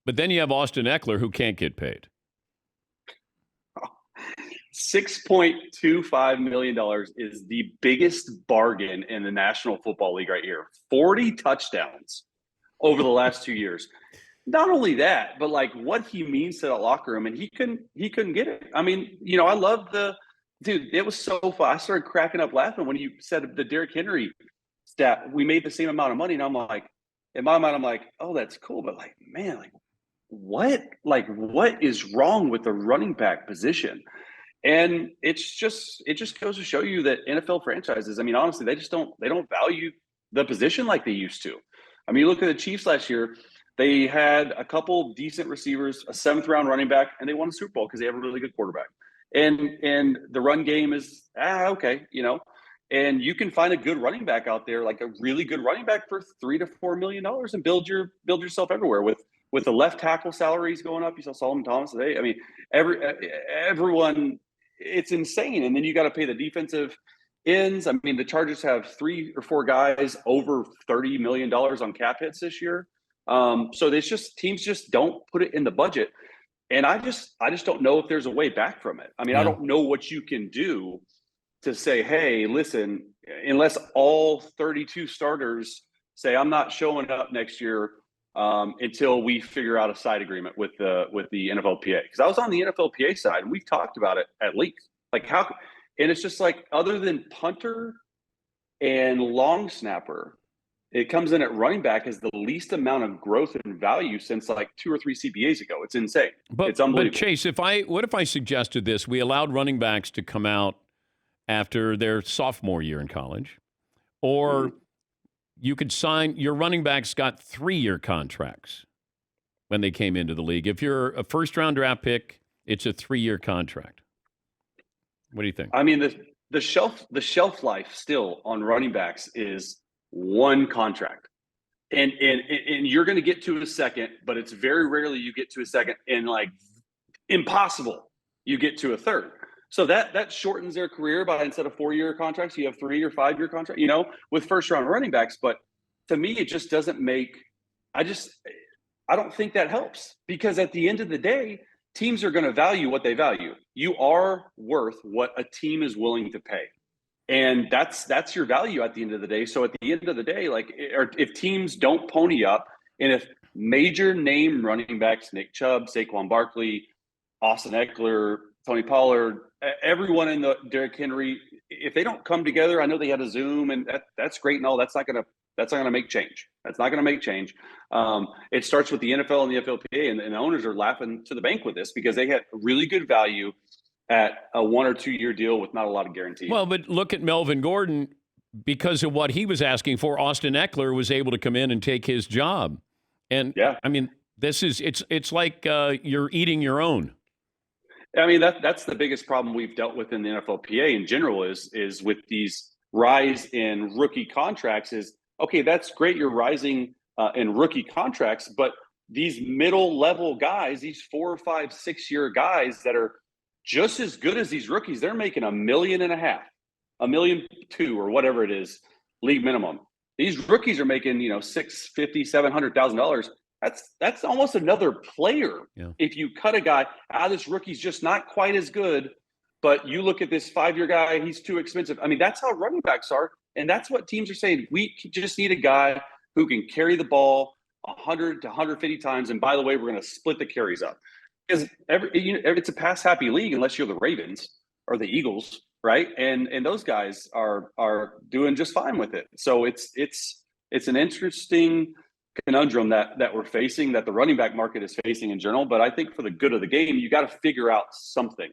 But then you have Austin Eckler who can't get paid. $6.25 million is the biggest bargain in the National Football League right here. 40 touchdowns over the last 2 years. Not only that, but like what he means to that locker room, and he couldn't get it. I mean, I love dude. It was so fun. I started cracking up laughing when you said the Derrick Henry stat. We made the same amount of money, and I'm like, in my mind, I'm like, oh, that's cool, but like, man, like what? Like, what is wrong with the running back position? And it just goes to show you that NFL franchises, I mean, honestly, they don't value the position like they used to. I mean, you look at the Chiefs last year, they had a couple decent receivers, a 7th-round running back, and they won a Super Bowl because they have a really good quarterback. And the run game is okay, and you can find a good running back out there, like a really good running back for $3 to $4 million, and build yourself everywhere with the left tackle salaries going up. You saw Solomon Thomas today. I mean, everyone, it's insane. And then you got to pay the defensive ends. I mean, the Chargers have 3 or 4 guys over $30 million on cap hits this year. So teams just don't put it in the budget. And I just don't know if there's a way back from it. I mean, I don't know what you can do to say, hey, listen, unless all 32 starters say, I'm not showing up next year until we figure out a side agreement with the NFLPA. Because I was on the NFLPA side, and we've talked about it at least. Like how, and it's just like, other than punter and long snapper, it comes in at running back as the least amount of growth and value since like 2 or 3 CBAs ago. It's insane. It's unbelievable. But Chase, what if I suggested this? We allowed running backs to come out after their sophomore year in college, or you could sign your running backs got 3-year contracts when they came into the league. If you're a first-round draft pick, it's a 3-year contract. What do you think? I mean, the shelf life still on running backs is 1 contract, and you're going to get to a second, but it's very rarely you get to a second, and like impossible you get to a third. So that shortens their career by, instead of 4-year contracts, you have 3 or 5-year contracts, with first-round running backs. But to me, it just doesn't make – I don't think that helps, because at the end of the day, teams are going to value what they value. You are worth what a team is willing to pay. And that's your value at the end of the day. So at the end of the day, like, or if teams don't pony up, and if major name running backs, Nick Chubb, Saquon Barkley, Austin Eckler, Tony Pollard, everyone in the Derrick Henry, if they don't come together, I know they had a Zoom, and that's great and all. That's not gonna make change. That's not gonna make change. It starts with the NFL and the FLPA, and the owners are laughing to the bank with this because they had really good value at a 1 or 2 year deal with not a lot of guarantees. Well, but look at Melvin Gordon. Because of what he was asking for, Austin Eckler was able to come in and take his job. And I mean, it's like you're eating your own. I mean, that's the biggest problem we've dealt with in the NFLPA in general is with these rise in rookie contracts. Is okay, that's great, you're rising in rookie contracts, but these middle level guys, these 4, 5, 6 year guys that are just as good as these rookies, they're making $1.5 million, $1.2 million, or whatever it is, league minimum. These rookies are making, $650,000, $700,000. That's almost another player. Yeah. If you cut a guy, this rookie's just not quite as good, but you look at this 5-year guy, he's too expensive. I mean, that's how running backs are, and that's what teams are saying. We just need a guy who can carry the ball 100 to 150 times, and by the way, we're going to split the carries up. Because it's a pass-happy league unless you're the Ravens or the Eagles, right? And those guys are doing just fine with it. So it's an interesting conundrum that we're facing, that the running back market is facing in general. But I think for the good of the game, you got to figure out something.